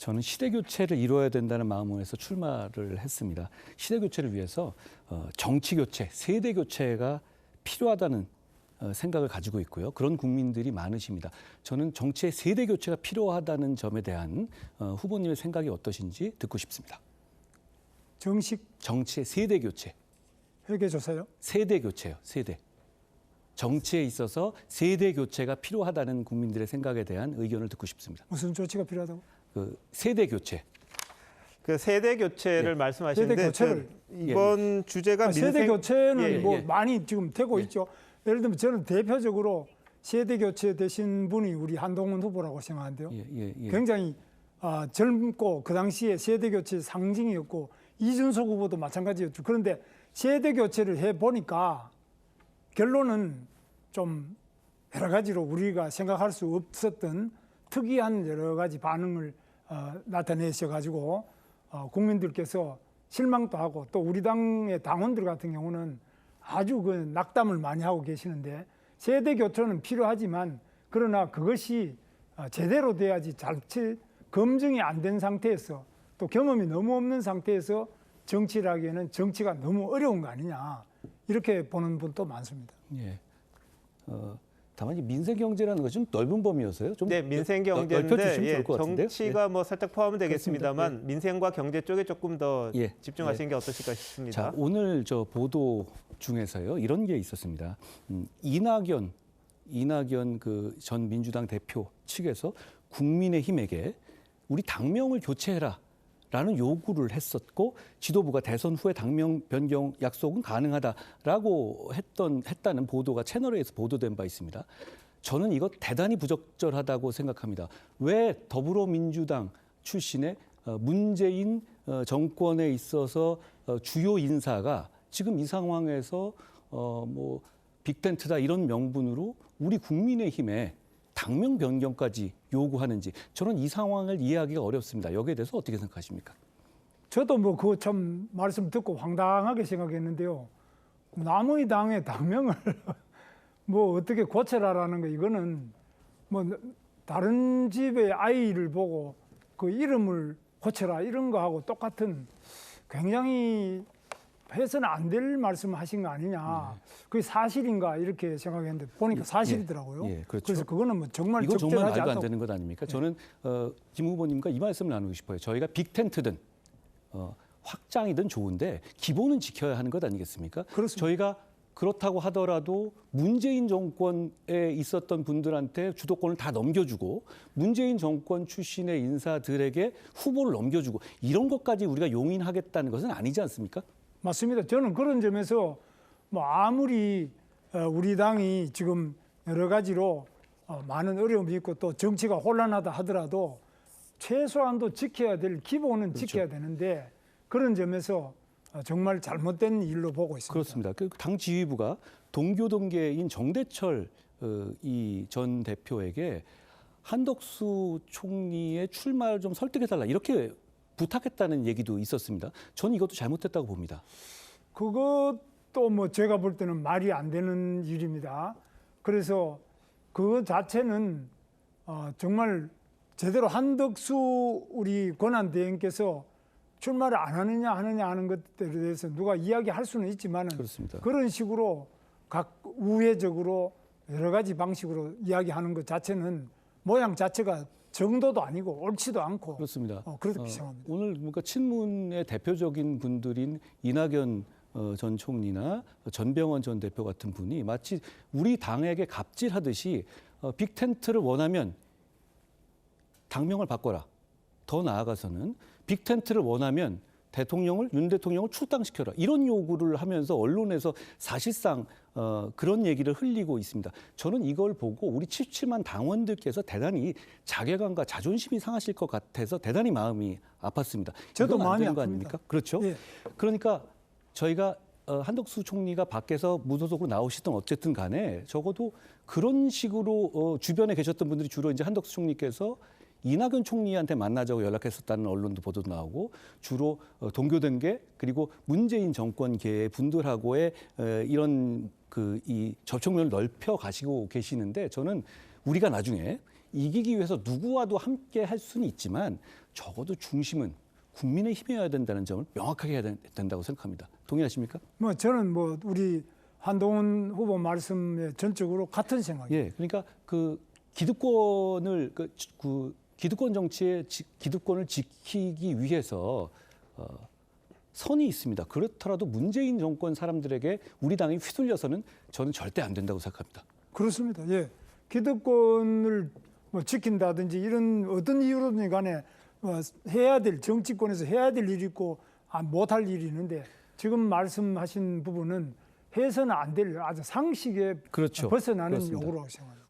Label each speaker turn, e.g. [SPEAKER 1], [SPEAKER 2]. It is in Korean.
[SPEAKER 1] 저는 시대 교체를 이루어야 된다는 마음에서 출마를 했습니다. 시대 교체를 위해서 정치 교체, 세대 교체가 필요하다는 생각을 가지고 있고요. 그런 국민들이 많으십니다. 저는 정치의 세대 교체가 필요하다는 점에 대한 후보님의 생각이 어떠신지 듣고 싶습니다. 정치의 세대 교체.
[SPEAKER 2] 회계조사요?
[SPEAKER 1] 세대 교체요. 세대. 정치에 있어서 세대 교체가 필요하다는 국민들의 생각에 대한 의견을 듣고 싶습니다.
[SPEAKER 2] 무슨 조치가 필요하다고?
[SPEAKER 1] 세대 교체.
[SPEAKER 3] 그 세대 교체를 말씀하시는데
[SPEAKER 2] 세대 교체를
[SPEAKER 3] 이번 주제가
[SPEAKER 2] 세대 교체는
[SPEAKER 1] 예.
[SPEAKER 2] 많이 지금 되고 있죠. 예를 들면 저는 대표적으로 세대 교체 되신 분이 우리 한동훈 후보라고 생각하는데요. 굉장히 젊고 그 당시에 세대 교체 상징이었고 이준석 후보도 마찬가지였죠. 그런데 세대 교체를 해보니까 결론은 좀 여러 가지로 우리가 생각할 수 없었던 특이한 여러 가지 반응을 나타내셔가지고 국민들께서 실망도 하고 또 우리 당의 당원들 같은 경우는 아주 그 낙담을 많이 하고 계시는데 세대 교체는 필요하지만 그러나 그것이 제대로 돼야지 자칫 검증이 안 된 상태에서 또 경험이 너무 없는 상태에서 정치를 하기에는 정치가 너무 어려운 거 아니냐 이렇게 보는 분도 많습니다.
[SPEAKER 1] 예. 다만 이 민생 경제라는 것은 좀 넓은 범위여서요. 좀
[SPEAKER 3] 네, 민생 경제인데 정치가
[SPEAKER 1] 예.
[SPEAKER 3] 뭐 살짝 포함은 되겠습니다만
[SPEAKER 1] 예.
[SPEAKER 3] 민생과 경제 쪽에 조금 더
[SPEAKER 1] 예.
[SPEAKER 3] 집중하시는 게 어떠실까 싶습니다.
[SPEAKER 1] 자, 오늘 저 보도 중에서요 이런 게 있었습니다. 이낙연 그 전 민주당 대표 측에서 국민의힘에게 우리 당명을 교체해라. 라는 요구를 했었고 지도부가 대선 후에 당명 변경 약속은 가능하다라고 했다는 보도가 채널A에서 보도된 바 있습니다. 저는 이거 대단히 부적절하다고 생각합니다. 왜 더불어민주당 출신의 문재인 정권에 있어서 주요 인사가 지금 이 상황에서 뭐 빅텐트다 이런 명분으로 우리 국민의힘에 당명 변경까지 요구하는지 저는 이 상황을 이해하기가 어렵습니다. 여기에 대해서 어떻게 생각하십니까?
[SPEAKER 2] 저도 뭐 그거 참 말씀 듣고 황당하게 생각했는데요. 남의 당의 당명을 뭐 어떻게 고쳐라라는 거 이거는 뭐 다른 집의 아이를 보고 그 이름을 고쳐라 이런 거하고 똑같은 굉장히 해서는 안 될 말씀을 하신 거 아니냐. 그게 사실인가 이렇게 생각했는데 보니까 사실이더라고요.
[SPEAKER 1] 그렇죠.
[SPEAKER 2] 그래서 그거는 뭐 정말
[SPEAKER 1] 이거 정말
[SPEAKER 2] 적절하지
[SPEAKER 1] 말도 안
[SPEAKER 2] 않다고.
[SPEAKER 1] 되는 것 아닙니까? 저는 김 후보님과 이 말씀을 나누고 싶어요. 저희가 빅텐트든 확장이든 좋은데 기본은 지켜야 하는 것 아니겠습니까?
[SPEAKER 2] 그렇습니다.
[SPEAKER 1] 저희가 그렇다고 하더라도 문재인 정권에 있었던 분들한테 주도권을 다 넘겨주고 문재인 정권 출신의 인사들에게 후보를 넘겨주고 이런 것까지 우리가 용인하겠다는 것은 아니지 않습니까?
[SPEAKER 2] 맞습니다. 저는 그런 점에서 뭐 아무리 우리 당이 지금 여러 가지로 많은 어려움이 있고 또 정치가 혼란하다 하더라도 최소한도 지켜야 될 기본은
[SPEAKER 1] 그렇죠.
[SPEAKER 2] 지켜야 되는데 그런 점에서 정말 잘못된 일로 보고 있습니다.
[SPEAKER 1] 그렇습니다. 그 당 지휘부가 동교동계인 정대철 이 전 대표에게 한덕수 총리의 출마를 좀 설득해달라 이렇게 부탁했다는 얘기도 있었습니다. 저는 이것도 잘못됐다고 봅니다.
[SPEAKER 2] 그것도 뭐 제가 볼 때는 말이 안 되는 일입니다. 그래서 그 자체는 정말 제대로 한덕수 우리 권한대행께서 출마를 안 하느냐 하는 것들에 대해서 누가 이야기할 수는 있지만은
[SPEAKER 1] 그렇습니다.
[SPEAKER 2] 그런 식으로 각 우회적으로 여러 가지 방식으로 이야기하는 것 자체는 모양 자체가 정도도 아니고 옳지도 않고
[SPEAKER 1] 그렇습니다.
[SPEAKER 2] 그렇게 생각합니다.
[SPEAKER 1] 오늘 그러니까 친문의 대표적인 분들인 이낙연 전 총리나 전병헌 전 대표 같은 분이 마치 우리 당에게 갑질하듯이 빅텐트를 원하면 당명을 바꿔라. 더 나아가서는 빅텐트를 원하면 윤 대통령을 출당시켜라. 이런 요구를 하면서 언론에서 사실상 그런 얘기를 흘리고 있습니다. 저는 이걸 보고 우리 77만 당원들께서 대단히 자괴감과 자존심이 상하실 것 같아서 대단히 마음이 아팠습니다.
[SPEAKER 2] 저도
[SPEAKER 1] 이건 안
[SPEAKER 2] 마음이
[SPEAKER 1] 되는 거
[SPEAKER 2] 아픕니다.
[SPEAKER 1] 아닙니까? 그렇죠.
[SPEAKER 2] 예.
[SPEAKER 1] 그러니까 저희가 한덕수 총리가 밖에서 무소속으로 나오시든 어쨌든 간에 적어도 그런 식으로 주변에 계셨던 분들이 주로 이제 한덕수 총리께서 이낙연 총리한테 만나자고 연락했었다는 언론도 보도 나오고 주로 동교동계 그리고 문재인 정권계의 분들하고의 이런 이 접촉면을 넓혀 가시고 계시는데 저는 우리가 나중에 이기기 위해서 누구와도 함께 할 수는 있지만 적어도 중심은 국민의 힘이어야 된다는 점을 명확하게 해야 된다고 생각합니다. 동의하십니까?
[SPEAKER 2] 뭐 저는 뭐 우리 한동훈 후보 말씀에 전적으로 같은 생각이에요.
[SPEAKER 1] 예, 그러니까 그 기득권을 기득권 정치의 기득권을 지키기 위해서 선이 있습니다. 그렇더라도 문재인 정권 사람들에게 우리 당이 휘둘려서는 저는 절대 안 된다고 생각합니다.
[SPEAKER 2] 그렇습니다. 예, 기득권을 뭐 지킨다든지 이런 어떤 이유로든 간에 해야 될 정치권에서 해야 될 일이 있고 못할 일이 있는데 지금 말씀하신 부분은 해서는 안 될 아주 상식에
[SPEAKER 1] 그렇죠.
[SPEAKER 2] 벗어나는
[SPEAKER 1] 그렇습니다.
[SPEAKER 2] 요구라고 생각합니다.